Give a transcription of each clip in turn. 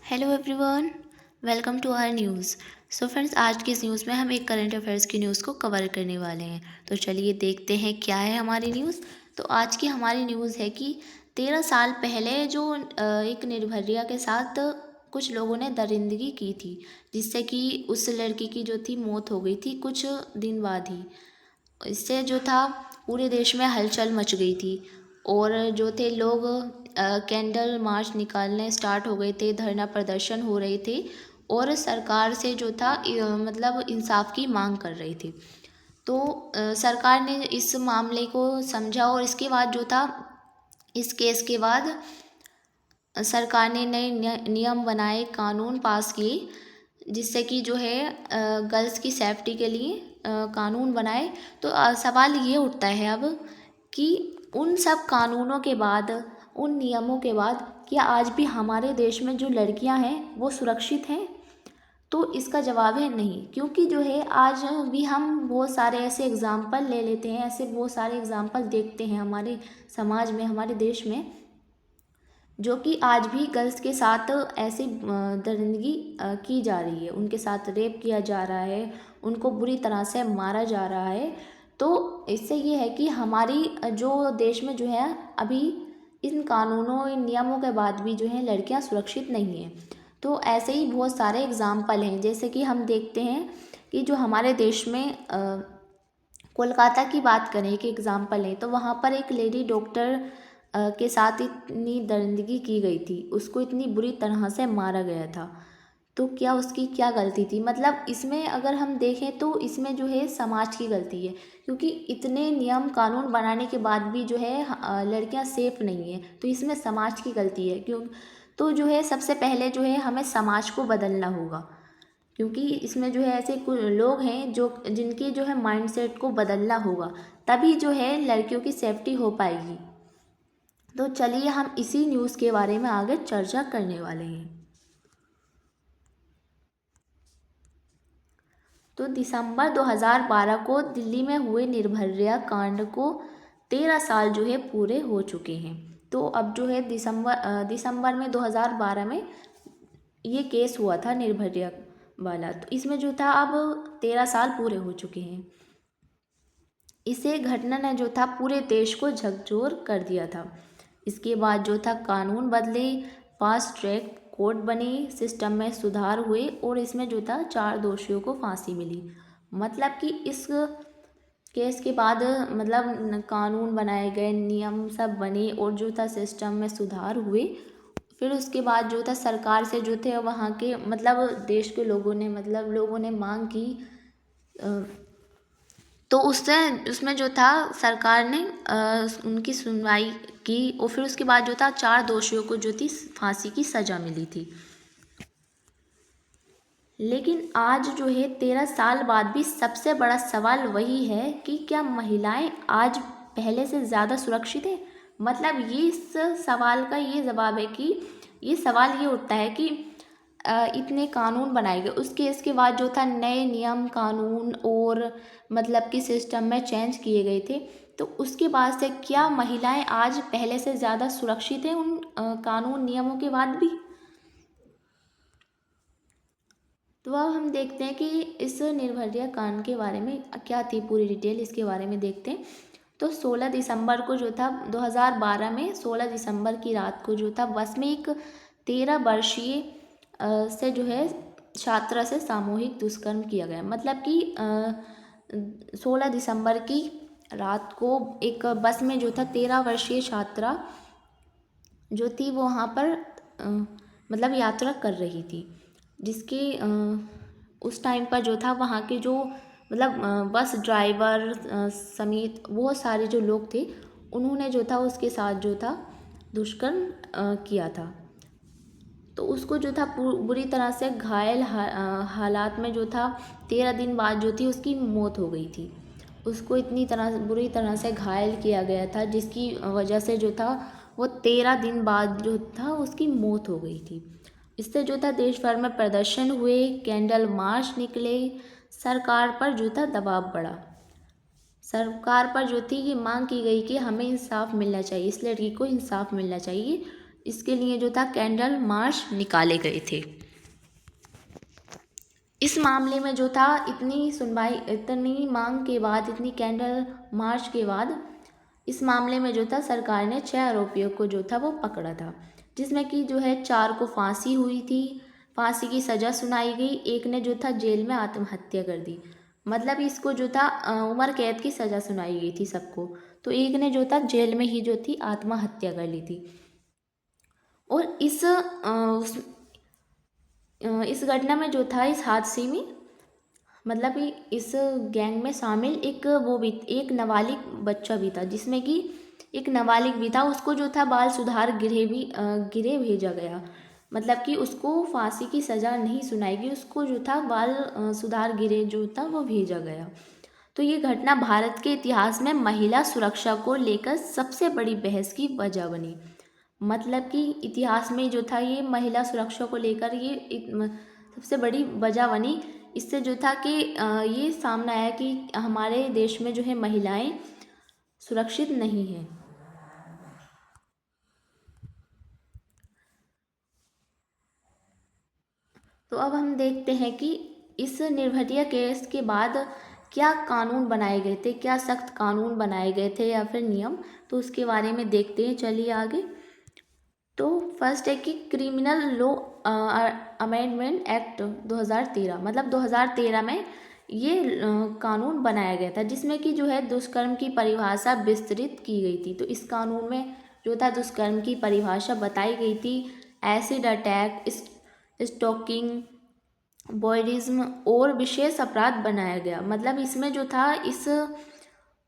Hello everyone, welcome to our news. So friends, आज की इस न्यूज़ में हम एक करंट अफेयर्स की न्यूज़ को कवर करने वाले हैं। तो चलिए देखते हैं क्या है हमारी न्यूज़। तो आज की हमारी न्यूज़ है कि 13 साल पहले जो एक निर्भया के साथ कुछ लोगों ने दरिंदगी की थी, जिससे कि उस लड़की की जो थी मौत हो गई थी कुछ दिन बाद ही। इससे जो था पूरे देश में हलचल मच गई थी और जो थे लोग कैंडल मार्च निकालने स्टार्ट हो गए थे, धरना प्रदर्शन हो रहे थे और सरकार से जो था मतलब इंसाफ की मांग कर रहे थे। तो सरकार ने इस मामले को समझा और इसके बाद जो था इस केस के बाद सरकार ने नए नियम बनाए, कानून पास किए, जिससे कि जो है गर्ल्स की सेफ्टी के लिए कानून बनाए। तो सवाल ये उठता है अब कि उन सब कानूनों के बाद, उन नियमों के बाद क्या आज भी हमारे देश में जो लड़कियां हैं वो सुरक्षित हैं? तो इसका जवाब है नहीं, क्योंकि जो है आज भी हम बहुत सारे ऐसे एग्ज़ाम्पल ले लेते हैं, ऐसे बहुत सारे एग्ज़ाम्पल देखते हैं हमारे समाज में, हमारे देश में, जो कि आज भी गर्ल्स के साथ ऐसी दरिंदगी की जा रही है, उनके साथ रेप किया जा रहा है, उनको बुरी तरह से मारा जा रहा है। तो इससे ये है कि हमारी जो देश में जो है अभी इन कानूनों, इन नियमों के बाद भी जो है लड़कियां सुरक्षित नहीं हैं। तो ऐसे ही बहुत सारे एग्जाम्पल हैं, जैसे कि हम देखते हैं कि जो हमारे देश में कोलकाता की बात करें, एक एग्ज़ाम्पल है, तो वहाँ पर एक लेडी डॉक्टर के साथ इतनी दरिंदगी की गई थी, उसको इतनी बुरी तरह से मारा गया था। तो क्या उसकी क्या गलती थी? मतलब इसमें अगर हम देखें तो इसमें जो है समाज की गलती है, क्योंकि इतने नियम कानून बनाने के बाद भी जो है लड़कियां सेफ नहीं है, तो इसमें समाज की गलती है। क्यों? तो जो है सबसे पहले जो है हमें समाज को बदलना होगा, क्योंकि इसमें जो है ऐसे कुछ लोग हैं जो जिनकी जो है माइंडसेट को बदलना होगा, तभी जो है लड़कियों की सेफ्टी हो पाएगी। तो चलिए हम इसी न्यूज़ के बारे में आगे चर्चा करने वाले हैं। तो दिसंबर 2012 को दिल्ली में हुए निर्भया कांड को 13 साल जो है पूरे हो चुके हैं। तो अब जो है दिसंबर में 2012 में ये केस हुआ था निर्भया वाला, तो इसमें जो था अब 13 साल पूरे हो चुके हैं। इसे घटना ने जो था पूरे देश को झकझोर कर दिया था। इसके बाद जो था कानून बदले, फास्ट ट्रैक कोर्ट बने, सिस्टम में सुधार हुए और इसमें जो था 4 दोषियों को फांसी मिली। मतलब कि इस केस के बाद मतलब कानून बनाए गए, नियम सब बने और जो था सिस्टम में सुधार हुए। फिर उसके बाद जो था सरकार से जो थे वहाँ के मतलब देश के लोगों ने मांग की, तो उससे उसमें जो था सरकार ने उनकी सुनवाई की और फिर उसके बाद जो था 4 दोषियों को जो थी फांसी की सज़ा मिली थी। लेकिन आज जो है 13 साल बाद भी सबसे बड़ा सवाल वही है कि क्या महिलाएं आज पहले से ज़्यादा सुरक्षित हैं? मतलब ये इस सवाल का ये जवाब है कि ये सवाल ये उठता है कि इतने कानून बनाए गए, उसके इसके बाद जो था नए नियम कानून और मतलब कि सिस्टम में चेंज किए गए थे, तो उसके बाद से क्या महिलाएं आज पहले से ज़्यादा सुरक्षित हैं उन कानून नियमों के बाद भी? तो अब हम देखते हैं कि इस निर्भया कांड के बारे में क्या थी पूरी डिटेल, इसके बारे में देखते हैं। तो 16 दिसंबर को जो था 2012 में 16 दिसंबर की रात को जो था बस में एक 13 वर्षीय से जो है छात्रा से सामूहिक दुष्कर्म किया गया। मतलब कि 16 दिसंबर की रात को एक बस में जो था 13 वर्षीय छात्रा जो थी वो वहाँ पर मतलब यात्रा कर रही थी, जिसके उस टाइम पर जो था वहाँ के जो मतलब बस ड्राइवर समेत बहुत सारे जो लोग थे, उन्होंने जो था उसके साथ जो था दुष्कर्म किया था। तो उसको जो था बुरी तरह से घायल हालात में जो था 13 दिन बाद जो थी उसकी मौत हो गई थी। उसको इतनी तरह बुरी तरह से घायल किया गया था, जिसकी वजह से जो था वो 13 दिन बाद जो था उसकी मौत हो गई थी। इससे जो था देश भर में प्रदर्शन हुए, कैंडल मार्च निकले, सरकार पर जो था दबाव बढ़ा। सरकार पर जो थी ये मांग की गई कि हमें इंसाफ मिलना चाहिए, इस लड़की को इंसाफ मिलना चाहिए। इसके लिए जो था कैंडल मार्च निकाले गए थे। इस मामले में जो था इतनी मांग के बाद, इतनी कैंडल मार्च के बाद इस मामले में जो था सरकार ने 6 आरोपियों को जो था वो पकड़ा था, जिसमें कि जो है 4 को फांसी हुई थी, फांसी की सज़ा सुनाई गई। एक ने जो था जेल में आत्महत्या कर दी, मतलब इसको जो था उम्र कैद की सज़ा सुनाई गई थी सबको, तो एक ने जो था जेल में ही जो थी आत्महत्या कर ली थी। और इस घटना में जो था, इस हादसे में मतलब कि इस गैंग में शामिल एक नाबालिग बच्चा भी था, जिसमें कि एक नाबालिग भी था, उसको जो था बाल सुधार गृह भेजा गया। मतलब कि उसको फांसी की सज़ा नहीं सुनाई गई, उसको जो था बाल सुधार गृह जो था वो भेजा गया। तो ये घटना भारत के इतिहास में महिला सुरक्षा को लेकर सबसे बड़ी बहस की वजह बनी। मतलब कि इतिहास में जो था ये महिला सुरक्षा को लेकर सबसे बड़ी वजह बनी। इससे जो था कि ये सामने आया कि हमारे देश में जो है महिलाएं सुरक्षित नहीं हैं। तो अब हम देखते हैं कि इस निर्भया केस के बाद क्या कानून बनाए गए थे, क्या सख्त कानून बनाए गए थे या फिर नियम, तो उसके बारे में देखते हैं। चलिए आगे। तो फर्स्ट है कि क्रिमिनल लॉ अमेंडमेंट एक्ट 2013, मतलब 2013 में ये कानून बनाया गया था, जिसमें कि जो है दुष्कर्म की परिभाषा विस्तृत की गई थी। तो इस कानून में जो था दुष्कर्म की परिभाषा बताई गई थी। एसिड अटैक, स्टॉकिंग, बॉयरिज्म और विशेष अपराध बनाया गया। मतलब इसमें जो था, इस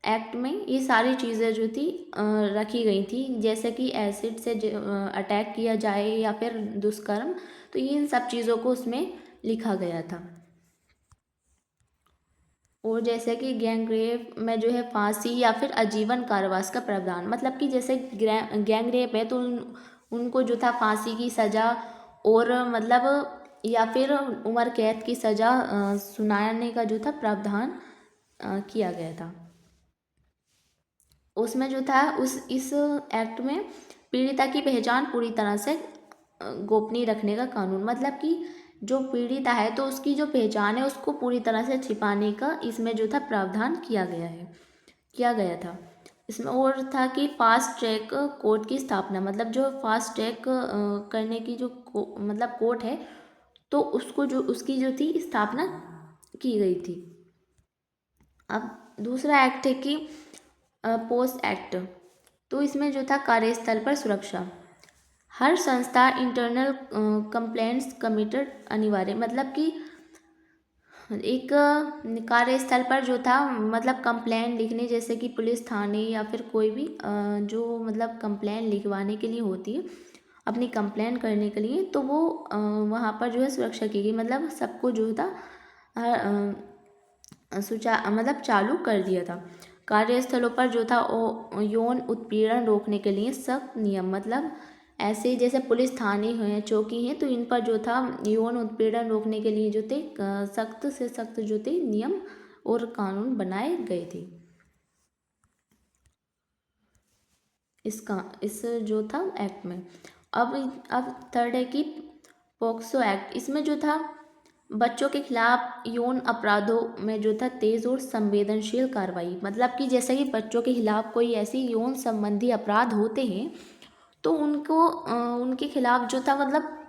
एक्ट में ये सारी चीज़ें जो थी रखी गई थी, जैसे कि एसिड से अटैक किया जाए या फिर दुष्कर्म, तो इन सब चीज़ों को उसमें लिखा गया था। और जैसे कि गैंग रेप में जो है फांसी या फिर आजीवन कारावास का प्रावधान, मतलब कि जैसे गैंग रेप है तो उनको जो था फांसी की सज़ा और मतलब या फिर उम्र कैद की सज़ा सुनाने का जो था प्रावधान किया गया था। उसमें जो था इस एक्ट में पीड़िता की पहचान पूरी तरह से गोपनीय रखने का कानून, मतलब कि जो पीड़िता है तो उसकी जो पहचान है उसको पूरी तरह से छिपाने का इसमें जो था प्रावधान किया गया था। इसमें और था कि फास्ट ट्रैक कोर्ट की स्थापना, मतलब जो फास्ट ट्रैक करने की जो मतलब कोर्ट है, तो उसकी जो थी स्थापना की गई थी। अब दूसरा एक्ट है कि पोस्ट एक्ट, तो इसमें जो था कार्यस्थल पर सुरक्षा, हर संस्था इंटरनल कंप्लेंट्स कमिटेड अनिवार्य, मतलब कि एक कार्यस्थल पर जो था मतलब कंप्लेंट लिखने, जैसे कि पुलिस थाने या फिर कोई भी जो मतलब कंप्लेंट लिखवाने के लिए होती है, अपनी कंप्लेंट करने के लिए, तो वो वहाँ पर जो है सुरक्षा की गई। मतलब सबको जो था मतलब चालू कर दिया था। कार्यस्थलों पर जो था यौन उत्पीड़न रोकने के लिए सख्त नियम, मतलब ऐसे जैसे पुलिस थाने हैं, चौकी हैं, तो इन पर जो था यौन उत्पीड़न रोकने के लिए जो थे सख्त से सख्त जो थे नियम और कानून बनाए गए थे। इस जो था एक्ट में। अब थर्ड है कि पोक्सो एक्ट, इसमें जो था बच्चों के खिलाफ यौन अपराधों में जो था तेज और संवेदनशील कार्रवाई, मतलब कि जैसे कि बच्चों के खिलाफ कोई ऐसी यौन संबंधी अपराध होते हैं तो उनके खिलाफ जो था मतलब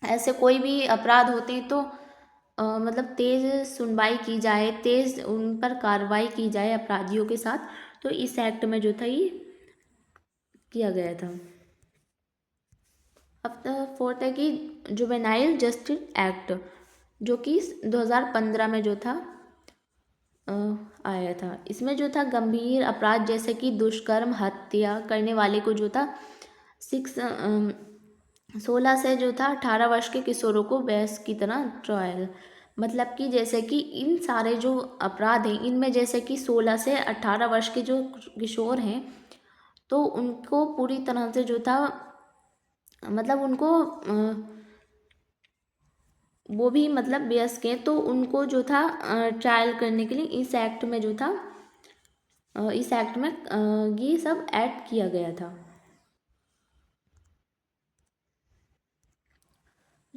ऐसे कोई भी अपराध होते हैं तो मतलब तेज सुनवाई की जाए, तेज उन पर कार्रवाई की जाए अपराधियों के साथ। तो इस एक्ट में जो था ये किया गया था। अब फोर्थ है कि जुवेनाइल जस्टिस एक्ट, जो कि 2015 में जो था आया था। इसमें जो था गंभीर अपराध जैसे कि दुष्कर्म, हत्या करने वाले को जो था 16 से जो था 18 वर्ष के किशोरों को वयस्क की तरह ट्रायल, मतलब कि जैसे कि इन सारे जो अपराध हैं इनमें जैसे कि 16 से 18 वर्ष के जो किशोर हैं तो उनको पूरी तरह से जो था मतलब उनको वो भी मतलब वयस्क हैं तो उनको जो था ट्रायल करने के लिए इस एक्ट में जो था इस एक्ट में ये सब ऐड किया गया था।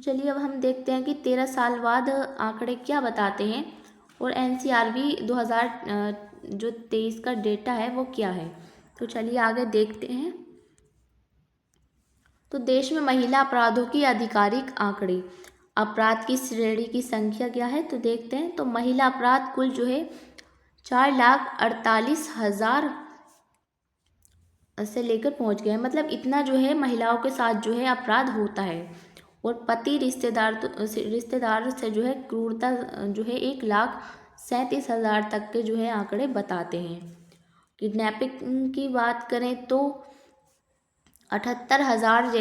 चलिए अब हम देखते हैं कि 13 साल बाद आंकड़े क्या बताते हैं और एनसीआरबी 2023 का डेटा है वो क्या है। तो चलिए आगे देखते हैं। तो देश में महिला अपराधों की आधिकारिक आंकड़े, अपराध की श्रेणी की संख्या क्या है तो देखते हैं। तो महिला अपराध कुल जो है 4,48,000 से लेकर पहुंच गया है, मतलब इतना जो है महिलाओं के साथ जो है अपराध होता है। और पति रिश्तेदार से जो है क्रूरता जो है 1,37,000 तक के जो है आंकड़े बताते हैं। किडनैपिंग की बात करें तो 78,000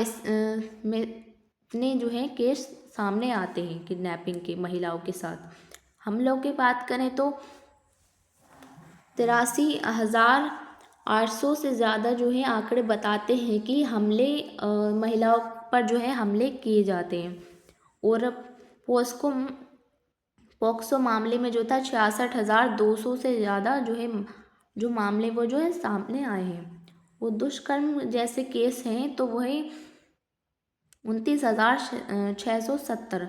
में इतने जो है केस सामने आते हैं किडनैपिंग के महिलाओं के साथ। हमलों की बात करें तो 83,800 से ज़्यादा जो है आंकड़े बताते हैं कि हमले महिलाओं पर जो है हमले किए जाते हैं। और पॉक्सो मामले में जो था 66,200 से ज़्यादा जो है जो मामले वो जो है सामने आए हैं। वो दुष्कर्म जैसे केस हैं तो वही 29,670।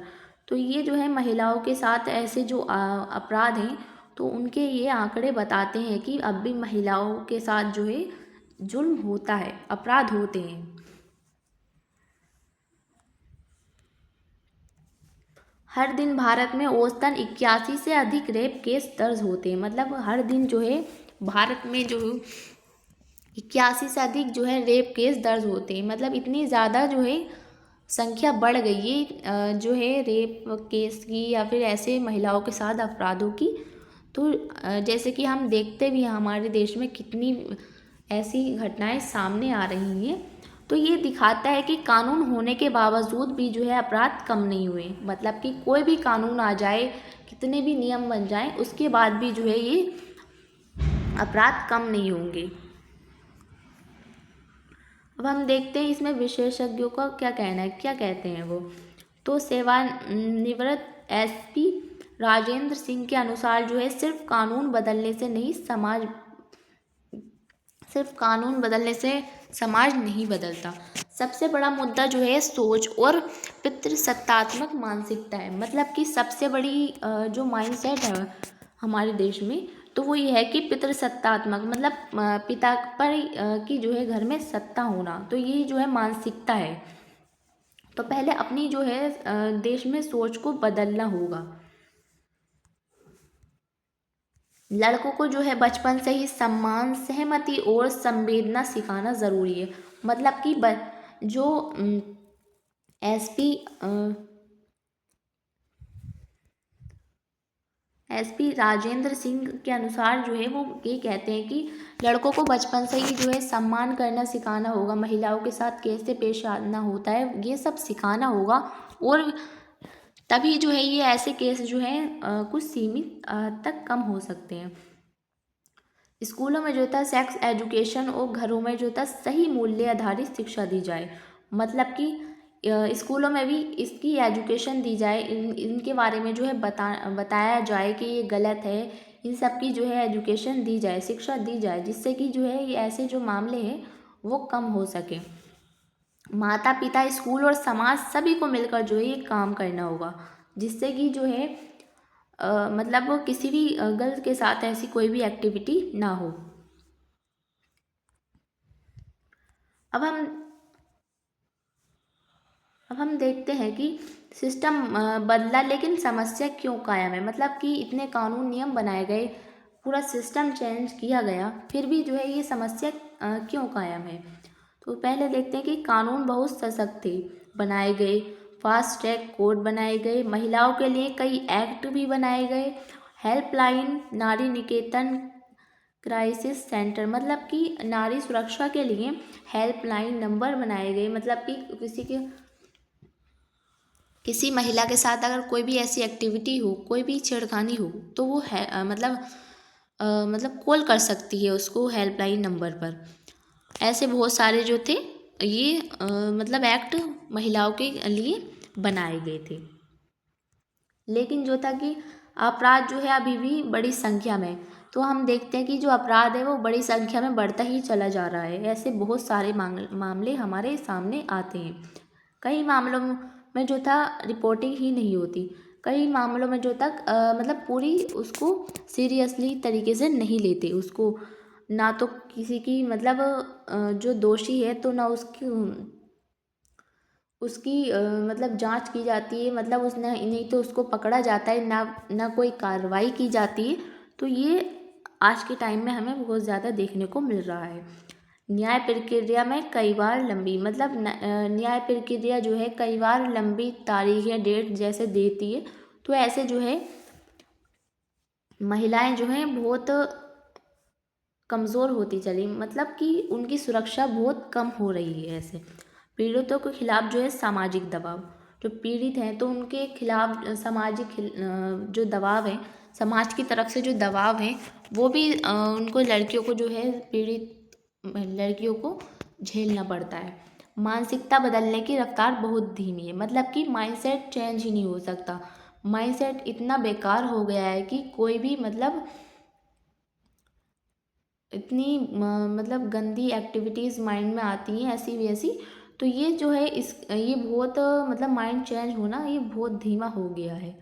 तो ये जो है महिलाओं के साथ ऐसे जो अपराध हैं तो उनके ये आंकड़े बताते हैं कि अब भी महिलाओं के साथ जो है जुल्म होता है, अपराध होते हैं। हर दिन भारत में औसतन 81 से अधिक रेप केस दर्ज होते हैं, मतलब हर दिन जो है भारत में जो 81 से अधिक जो है रेप केस दर्ज होते हैं, मतलब इतनी ज़्यादा जो है संख्या बढ़ गई है जो है रेप केस की या फिर ऐसे महिलाओं के साथ अपराधों की। तो जैसे कि हम देखते भी हैं हमारे देश में कितनी ऐसी घटनाएं सामने आ रही हैं। तो ये दिखाता है कि कानून होने के बावजूद भी जो है अपराध कम नहीं हुए, मतलब कि कोई भी कानून आ जाए, कितने भी नियम बन जाएं, उसके बाद भी जो है ये अपराध कम नहीं होंगे। अब हम देखते हैं इसमें विशेषज्ञों का क्या कहना है, क्या कहते हैं वो। तो सेवानिवृत्त एसपी राजेंद्र सिंह के अनुसार जो है सिर्फ कानून बदलने से समाज नहीं बदलता। सबसे बड़ा मुद्दा जो है सोच और पितृसत्तात्मक मानसिकता है, मतलब कि सबसे बड़ी जो माइंडसेट है हमारे देश में तो वो ये है कि पितृसत्तात्मक, मतलब पिता पर की जो है घर में सत्ता होना, तो ये जो है मानसिकता है। तो पहले अपनी जो है देश में सोच को बदलना होगा। लड़कों को जो है बचपन से ही सम्मान, सहमति और संवेदना सिखाना ज़रूरी है, मतलब कि जो एसपी राजेंद्र सिंह के अनुसार जो है वो ये कहते हैं कि लड़कों को बचपन से ही जो है सम्मान करना सिखाना होगा, महिलाओं के साथ कैसे पेश आना होता है ये सब सिखाना होगा। और तभी जो है ये ऐसे केस जो हैं कुछ सीमित तक कम हो सकते हैं। स्कूलों में जो था सेक्स एजुकेशन और घरों में जो था सही मूल्य आधारित शिक्षा दी जाए, मतलब कि स्कूलों में भी इसकी एजुकेशन दी जाए, इनके बारे में जो है बताया जाए कि ये गलत है, इन सब की जो है एजुकेशन दी जाए, शिक्षा दी जाए, जिससे कि जो है ये ऐसे जो मामले हैं वो कम हो सके। माता पिता, स्कूल और समाज सभी को मिलकर जो है ये काम करना होगा, जिससे कि जो है मतलब वो किसी भी गर्ल के साथ ऐसी कोई भी एक्टिविटी ना हो। अब हम देखते हैं कि सिस्टम बदला लेकिन समस्या क्यों कायम है, मतलब कि इतने कानून नियम बनाए गए, पूरा सिस्टम चेंज किया गया, फिर भी जो है ये समस्या क्यों कायम है। तो पहले देखते हैं कि कानून बहुत सशक्त थे, बनाए गए, फास्ट ट्रैक कोर्ट बनाए गए, महिलाओं के लिए कई एक्ट भी बनाए गए, हेल्पलाइन, नारी निकेतन, क्राइसिस सेंटर, मतलब कि नारी सुरक्षा के लिए हेल्पलाइन नंबर बनाए गए, मतलब कि किसी महिला के साथ अगर कोई भी ऐसी एक्टिविटी हो, कोई भी छेड़खानी हो तो वो है मतलब कॉल कर सकती है उसको हेल्पलाइन नंबर पर। ऐसे बहुत सारे जो थे ये मतलब एक्ट महिलाओं के लिए बनाए गए थे। लेकिन जो था कि अपराध जो है अभी भी बड़ी संख्या में, तो हम देखते हैं कि जो अपराध है वो बड़ी संख्या में बढ़ता ही चला जा रहा है। ऐसे बहुत सारे मामले हमारे सामने आते हैं। कई मामलों में जो था रिपोर्टिंग ही नहीं होती। कई मामलों में जो तक मतलब पूरी उसको सीरियसली तरीके से नहीं लेते उसको, ना तो किसी की मतलब जो दोषी है तो ना उसकी उसकी मतलब जांच की जाती है, मतलब उसने नहीं तो उसको पकड़ा जाता है, ना कोई कार्रवाई की जाती है। तो ये आज के टाइम में हमें बहुत ज़्यादा देखने को मिल रहा है। न्याय प्रक्रिया में कई बार लंबी मतलब न्याय प्रक्रिया जो है कई बार लंबी तारीख या डेट जैसे देती है। तो ऐसे जो है महिलाएं जो हैं बहुत कमज़ोर होती चली, मतलब कि उनकी सुरक्षा बहुत कम हो रही है। ऐसे पीड़ितों के खिलाफ जो है सामाजिक दबाव, जो पीड़ित हैं तो उनके खिलाफ सामाजिक जो दबाव है, समाज की तरफ से जो दबाव है वो भी उनको लड़कियों को जो है पीड़ित लड़कियों को झेलना पड़ता है। मानसिकता बदलने की रफ्तार बहुत धीमी है, मतलब कि माइंडसेट चेंज ही नहीं हो सकता। माइंडसेट इतना बेकार हो गया है कि कोई भी मतलब इतनी मतलब गंदी एक्टिविटीज़ माइंड में आती हैं ऐसी वैसी। तो ये जो है ये बहुत मतलब माइंड चेंज होना ये बहुत धीमा हो गया है।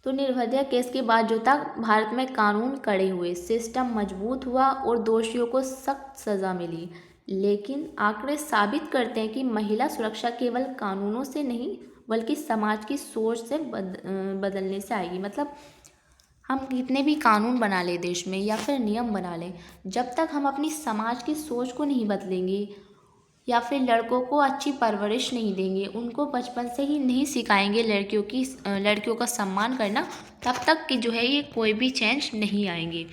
तो निर्भया केस के बाद जो था भारत में कानून कड़े हुए, सिस्टम मजबूत हुआ और दोषियों को सख्त सज़ा मिली। लेकिन आंकड़े साबित करते हैं कि महिला सुरक्षा केवल कानूनों से नहीं बल्कि समाज की सोच से बदलने से आएगी। मतलब हम कितने भी कानून बना लें देश में या फिर नियम बना लें, जब तक हम अपनी समाज की सोच को नहीं बदलेंगे या फिर लड़कों को अच्छी परवरिश नहीं देंगे, उनको बचपन से ही नहीं सिखाएंगे लड़कियों का सम्मान करना, तब तक कि जो है ये कोई भी चेंज नहीं आएंगे।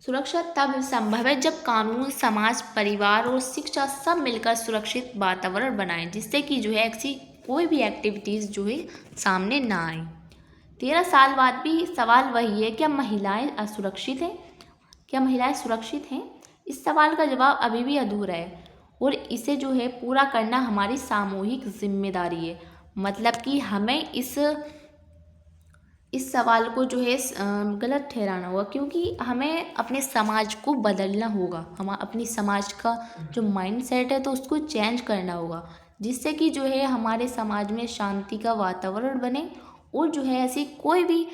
सुरक्षा तब संभव है जब कानून, समाज, परिवार और शिक्षा सब मिलकर सुरक्षित वातावरण बनाएं, जिससे कि जो है ऐसी कोई भी एक्टिविटीज़ जो है सामने ना आए। 13 साल बाद भी सवाल वही है, क्या महिलाएं असुरक्षित हैं? क्या महिलाएं सुरक्षित हैं? इस सवाल का जवाब अभी भी अधूरा है और इसे जो है पूरा करना हमारी सामूहिक जिम्मेदारी है। मतलब कि हमें इस सवाल को जो है गलत ठहराना होगा, क्योंकि हमें अपने समाज को बदलना होगा। हम अपनी समाज का जो माइंडसेट है तो उसको चेंज करना होगा, जिससे कि जो है हमारे समाज में शांति का वातावरण बने और जो है ऐसी कोई भी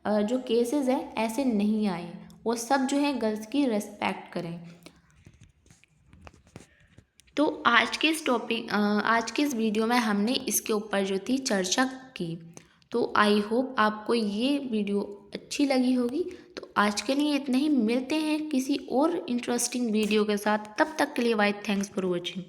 जो केसेस हैं ऐसे नहीं आए, वो सब जो है गर्ल्स की रेस्पेक्ट करें। तो आज के इस वीडियो में हमने इसके ऊपर जो थी चर्चा की। तो आई होप आपको ये वीडियो अच्छी लगी होगी। तो आज के लिए इतना ही, मिलते हैं किसी और इंटरेस्टिंग वीडियो के साथ। तब तक के लिए बाय, थैंक्स फॉर वॉचिंग।